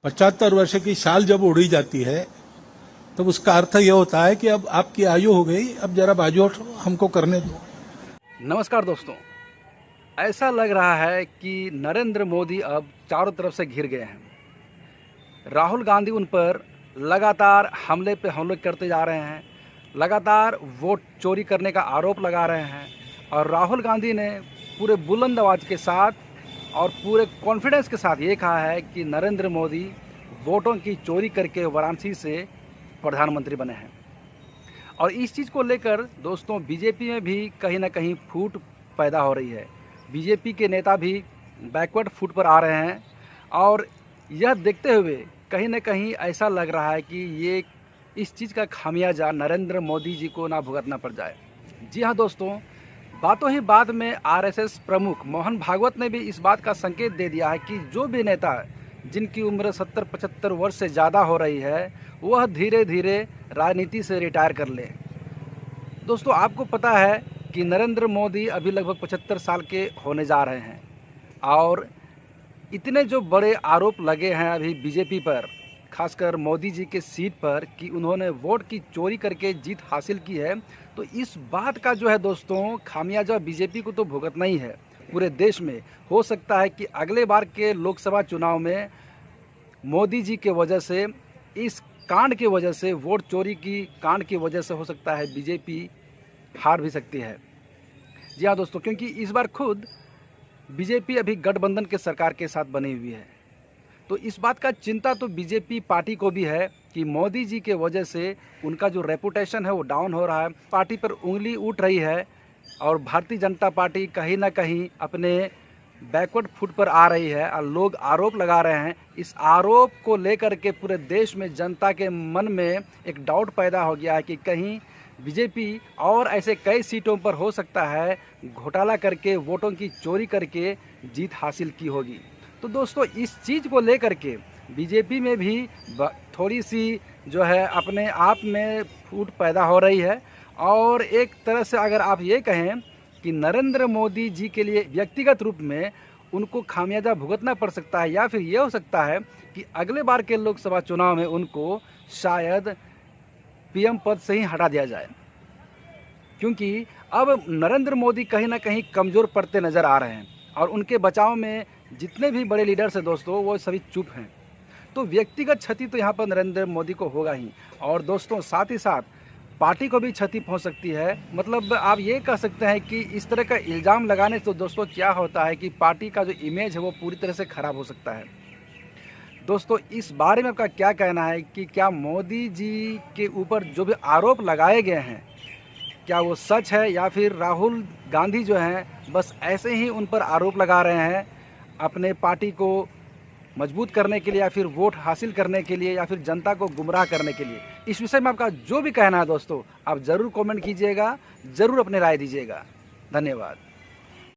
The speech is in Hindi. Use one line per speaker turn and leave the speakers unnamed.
75 वर्ष की साल जब उड़ी जाती है तब उसका अर्थ यह होता है कि अब आपकी आयु हो गई, अब जरा बाजू हमको करने दो।
नमस्कार दोस्तों, ऐसा लग रहा है कि नरेंद्र मोदी अब चारों तरफ से घिर गए हैं। राहुल गांधी उन पर लगातार हमले पे हमले करते जा रहे हैं, लगातार वोट चोरी करने का आरोप लगा रहे हैं और राहुल गांधी ने पूरे बुलंद आवाज़ के साथ और पूरे कॉन्फिडेंस के साथ ये कहा है कि नरेंद्र मोदी वोटों की चोरी करके वाराणसी से प्रधानमंत्री बने हैं। और इस चीज़ को लेकर दोस्तों बीजेपी में भी कहीं ना कहीं फूट पैदा हो रही है। बीजेपी के नेता भी बैकवर्ड फुट पर आ रहे हैं और यह देखते हुए कहीं ना कहीं ऐसा लग रहा है कि ये इस चीज़ का खामियाजा नरेंद्र मोदी जी को ना भुगतना पड़ जाए। जी हाँ दोस्तों, बातों ही बात में आरएसएस प्रमुख मोहन भागवत ने भी इस बात का संकेत दे दिया है कि जो भी नेता जिनकी उम्र 70-75 वर्ष से ज़्यादा हो रही है वह धीरे धीरे राजनीति से रिटायर कर ले। दोस्तों आपको पता है कि नरेंद्र मोदी अभी लगभग 75 साल के होने जा रहे हैं और इतने जो बड़े आरोप लगे हैं अभी बीजेपी पर, खासकर मोदी जी के सीट पर कि उन्होंने वोट की चोरी करके जीत हासिल की है, तो इस बात का जो है दोस्तों खामियाजा बीजेपी को तो भुगतना ही है पूरे देश में। हो सकता है कि अगले बार के लोकसभा चुनाव में मोदी जी के वजह से, इस कांड की वजह से, वोट चोरी की कांड की वजह से हो सकता है बीजेपी हार भी सकती है। जी हाँ दोस्तों, क्योंकि इस बार खुद बीजेपी अभी गठबंधन के सरकार के साथ बनी हुई है, तो इस बात का चिंता तो बीजेपी पार्टी को भी है कि मोदी जी के वजह से उनका जो रेपुटेशन है वो डाउन हो रहा है, पार्टी पर उंगली उठ रही है और भारतीय जनता पार्टी कहीं ना कहीं अपने बैकवर्ड फुट पर आ रही है और लोग आरोप लगा रहे हैं। इस आरोप को लेकर के पूरे देश में जनता के मन में एक डाउट पैदा हो गया है कि कहीं बीजेपी और ऐसे कई सीटों पर हो सकता है घोटाला करके, वोटों की चोरी करके जीत हासिल की होगी। तो दोस्तों इस चीज़ को लेकर के बीजेपी में भी थोड़ी सी जो है अपने आप में फूट पैदा हो रही है और एक तरह से अगर आप ये कहें कि नरेंद्र मोदी जी के लिए व्यक्तिगत रूप में उनको खामियाजा भुगतना पड़ सकता है, या फिर ये हो सकता है कि अगले बार के लोकसभा चुनाव में उनको शायद पीएम पद से ही हटा दिया जाए, क्योंकि अब नरेंद्र मोदी कहीं ना कहीं कमज़ोर पड़ते नज़र आ रहे हैं और उनके बचाव में जितने भी बड़े लीडर्स हैं दोस्तों वो सभी चुप हैं। तो व्यक्तिगत क्षति तो यहाँ पर नरेंद्र मोदी को होगा ही, और दोस्तों साथ ही साथ पार्टी को भी क्षति पहुँच सकती है। मतलब आप ये कह सकते हैं कि इस तरह का इल्ज़ाम लगाने से दोस्तों क्या होता है कि पार्टी का जो इमेज है वो पूरी तरह से ख़राब हो सकता है। दोस्तों इस बारे में आपका क्या कहना है कि क्या मोदी जी के ऊपर जो भी आरोप लगाए गए हैं क्या वो सच है, या फिर राहुल गांधी जो हैं बस ऐसे ही उन पर आरोप लगा रहे हैं अपने पार्टी को मजबूत करने के लिए, या फिर वोट हासिल करने के लिए, या फिर जनता को गुमराह करने के लिए? इस विषय में आपका जो भी कहना है दोस्तों आप ज़रूर कमेंट कीजिएगा, ज़रूर अपनी राय दीजिएगा। धन्यवाद।